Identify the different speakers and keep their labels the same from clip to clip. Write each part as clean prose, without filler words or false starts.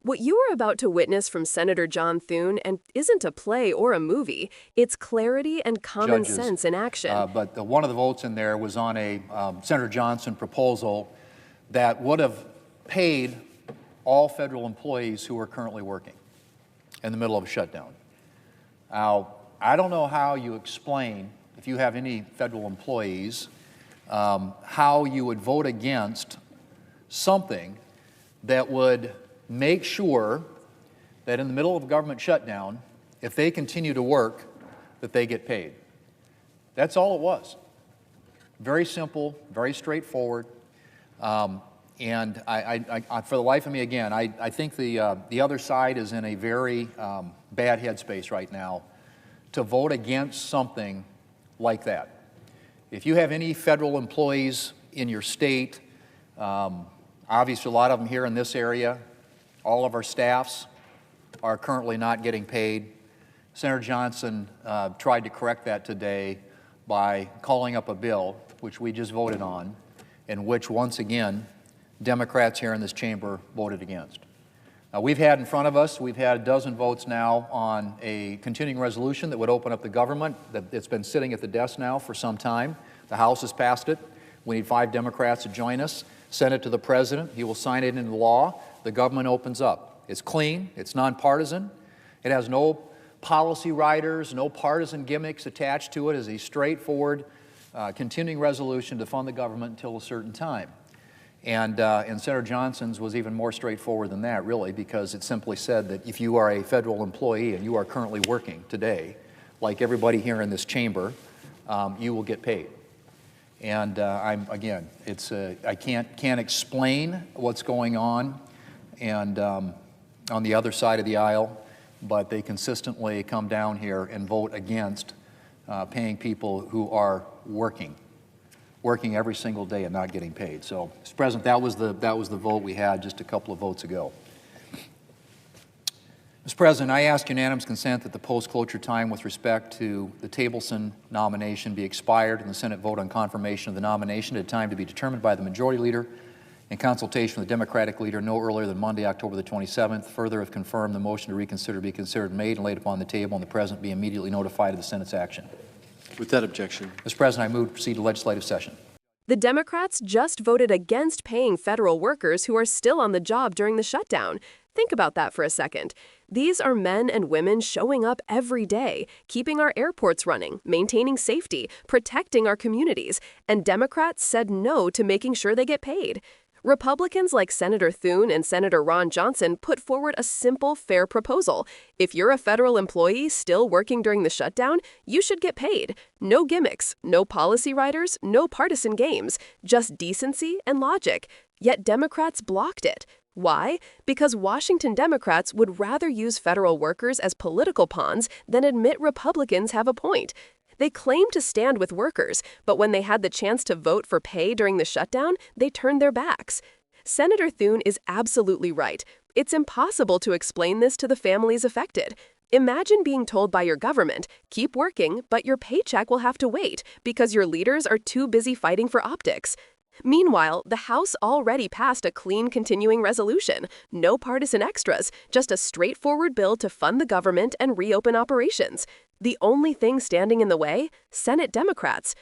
Speaker 1: What you are about to witness from Senator John Thune and isn't a play or a movie, it's clarity and common
Speaker 2: Judges.
Speaker 1: sense in action.
Speaker 2: One of the votes in there was on a Senator Johnson proposal that would have paid all federal employees who are currently working in the middle of a shutdown. Now, I don't know how you explain, if you have any federal employees, how you would vote against something that would make sure that in the middle of a government shutdown, if they continue to work, that they get paid. That's all it was. Very simple, very straightforward. And for the life of me, again, I think the other side is in a very bad headspace right now to vote against something like that. If you have any federal employees in your state, obviously a lot of them here in this area, all of our staffs are currently not getting paid. Senator Johnson tried to correct that today by calling up a bill, which we just voted on, in which, once again, Democrats here in this chamber voted against. Now, we've had a dozen votes now on a continuing resolution that would open up the government. It's been sitting at the desk now for some time. The House has passed it. We need 5 Democrats to join us. Send it to the President. He will sign it into law. The government opens up. It's clean. It's nonpartisan. It has no policy riders, no partisan gimmicks attached to it. It is a straightforward continuing resolution to fund the government until a certain time. And Senator Johnson's was even more straightforward than that, really, because it simply said that if you are a federal employee and you are currently working today, like everybody here in this chamber, you will get paid. And I can't explain what's going on, and on the other side of the aisle, but they consistently come down here and vote against paying people who are working every single day and not getting paid. So, Mr. President, that was the vote we had just a couple of votes ago. Mr. President, I ask unanimous consent that the post-cloture time with respect to the Tableson nomination be expired and the Senate vote on confirmation of the nomination at a time to be determined by the Majority Leader in consultation with the Democratic Leader no earlier than Monday, October the 27th. Further, if confirmed, the motion to reconsider be considered made and laid upon the table, and the President be immediately notified of the Senate's action.
Speaker 3: With that objection.
Speaker 2: Mr. President, I move to proceed to legislative session.
Speaker 1: The Democrats just voted against paying federal workers who are still on the job during the shutdown. Think about that for a second. These are men and women showing up every day, keeping our airports running, maintaining safety, protecting our communities, and Democrats said no to making sure they get paid. Republicans like Senator Thune and Senator Ron Johnson put forward a simple, fair proposal. If you're a federal employee still working during the shutdown, you should get paid. No gimmicks, no policy riders, no partisan games, just decency and logic. Yet Democrats blocked it. Why? Because Washington Democrats would rather use federal workers as political pawns than admit Republicans have a point. They claim to stand with workers, but when they had the chance to vote for pay during the shutdown, they turned their backs. Senator Thune is absolutely right. It's impossible to explain this to the families affected. Imagine being told by your government, keep working, but your paycheck will have to wait because your leaders are too busy fighting for optics. Meanwhile, the House already passed a clean continuing resolution. No partisan extras, just a straightforward bill to fund the government and reopen operations. The only thing standing in the way? Senate Democrats.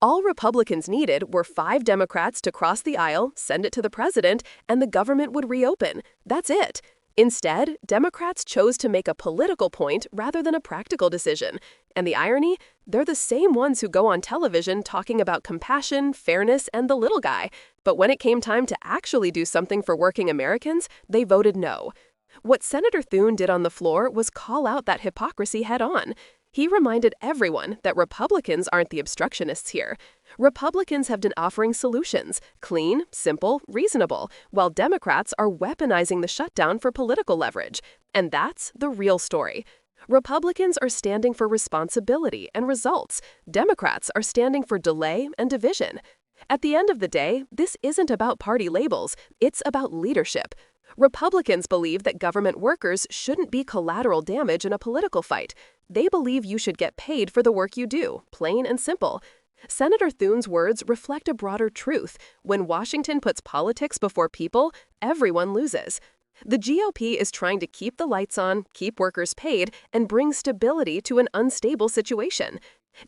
Speaker 1: All Republicans needed were 5 Democrats to cross the aisle, send it to the president, and the government would reopen. That's it. Instead, Democrats chose to make a political point rather than a practical decision. And the irony? They're the same ones who go on television talking about compassion, fairness, and the little guy. But when it came time to actually do something for working Americans, they voted no. What Senator Thune did on the floor was call out that hypocrisy head-on. He reminded everyone that Republicans aren't the obstructionists here. Republicans have been offering solutions, clean, simple, reasonable, while Democrats are weaponizing the shutdown for political leverage. And that's the real story. Republicans are standing for responsibility and results. Democrats are standing for delay and division. At the end of the day, this isn't about party labels, it's about leadership. Republicans believe that government workers shouldn't be collateral damage in a political fight. They believe you should get paid for the work you do, plain and simple. Senator Thune's words reflect a broader truth. When Washington puts politics before people, everyone loses. The GOP is trying to keep the lights on, keep workers paid, and bring stability to an unstable situation.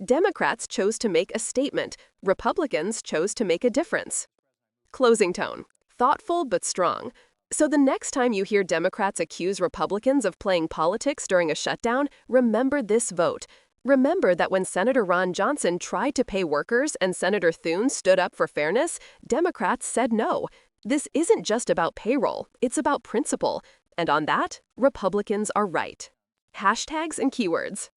Speaker 1: Democrats chose to make a statement. Republicans chose to make a difference. Closing tone. Thoughtful but strong. So the next time you hear Democrats accuse Republicans of playing politics during a shutdown, remember this vote. Remember that when Senator Ron Johnson tried to pay workers and Senator Thune stood up for fairness, Democrats said no. This isn't just about payroll, it's about principle. And on that, Republicans are right. Hashtags and keywords.